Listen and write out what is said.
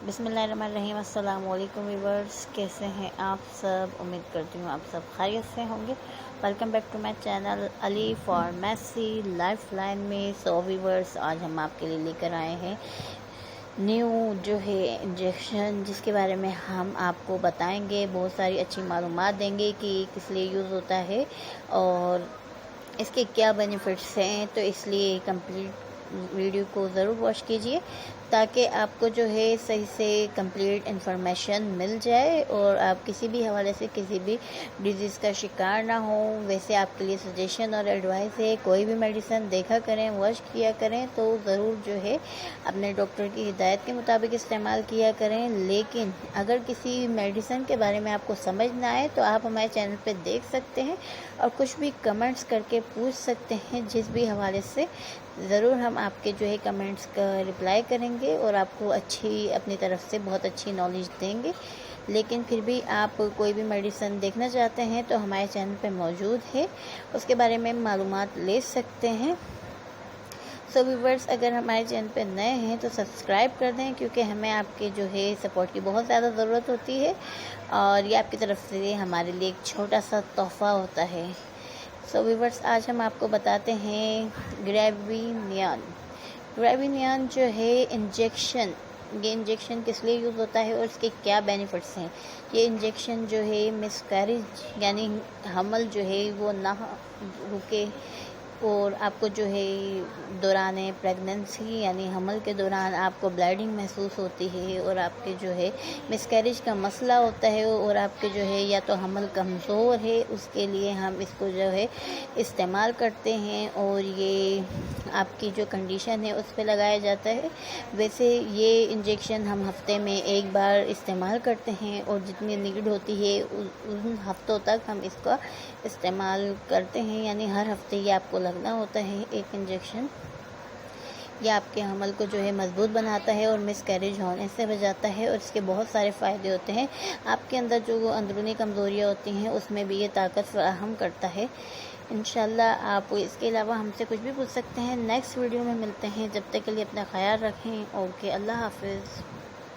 बिस्मिल्लाहिर्रहमानिर्रहीम। अस्सलाम वालेकुम व्यूअर्स, कैसे हैं आप सब? उम्मीद करती हूँ आप सब खैरियत से होंगे। Welcome back to my channel Ali pharmacy life line में। सो व्यूअर्स, आज हम आपके लिए लेकर आए हैं न्यू जो है इंजेक्शन, जिसके बारे में हम आपको बताएंगे, बहुत सारी अच्छी मालूमात देंगे कि किस लिए यूज़ होता है और इसके क्या बेनिफिट्स हैं। तो इसलिए कंप्लीट वीडियो को ज़रूर वॉच कीजिए ताकि आपको जो है सही से कंप्लीट इन्फॉर्मेशन मिल जाए और आप किसी भी हवाले से किसी भी डिजीज़ का शिकार ना हो। वैसे आपके लिए सजेशन और एडवाइस है, कोई भी मेडिसिन देखा करें, वॉच किया करें तो ज़रूर जो है अपने डॉक्टर की हिदायत के मुताबिक इस्तेमाल किया करें। लेकिन अगर किसी मेडिसिन के बारे में आपको समझ ना आए तो आप हमारे चैनल पर देख सकते हैं और कुछ भी कमेंट्स करके पूछ सकते हैं, जिस भी हवाले से ज़रूर हम आपके जो है कमेंट्स का रिप्लाई करेंगे और आपको अच्छी अपनी तरफ से बहुत अच्छी नॉलेज देंगे। लेकिन फिर भी आप कोई भी मेडिसिन देखना चाहते हैं तो हमारे चैनल पे मौजूद है, उसके बारे में मालूमात ले सकते हैं। सो व्यूअर्स, अगर हमारे चैनल पे नए हैं तो सब्सक्राइब कर दें, क्योंकि हमें आपके जो है सपोर्ट की बहुत ज़्यादा ज़रूरत होती है और ये आपकी तरफ से हमारे लिए एक छोटा सा तोहफ़ा होता है। सो व्यूअर्स, आज हम आपको बताते हैं ग्रेविनियन जो है इंजेक्शन। ये इंजेक्शन किस लिए यूज़ होता है और इसके क्या बेनिफिट्स हैं। ये इंजेक्शन जो है मिसकैरेज यानी हमल जो है वो ना रुके और आपको जो है दौरान प्रेगनेंसी यानी हमल के दौरान आपको ब्लीडिंग महसूस होती है और आपके जो है मिसकैरेज का मसला होता है और आपके जो है या तो हमल कमज़ोर है, उसके लिए हम इसको जो है इस्तेमाल करते हैं और ये आपकी जो कंडीशन है उस पर लगाया जाता है। वैसे ये इंजेक्शन हम हफ्ते में एक बार इस्तेमाल करते हैं और जितनी नीड होती है उन हफ्तों तक हम इसका इस्तेमाल करते हैं, यानी हर हफ्ते ये आपको लगना होता है एक इंजेक्शन। यह आपके हमल को जो है मजबूत बनाता है और मिसकैरेज होने से बचाता है और इसके बहुत सारे फ़ायदे होते हैं। आपके अंदर जो अंदरूनी कमज़ोरियाँ होती हैं उसमें भी ये ताकत फराहम करता है। इंशाल्लाह आप इसके अलावा हमसे कुछ भी पूछ सकते हैं। नेक्स्ट वीडियो में मिलते हैं, जब तक के लिए अपना ख्याल रखें। ओके, अल्लाह हाफिज़।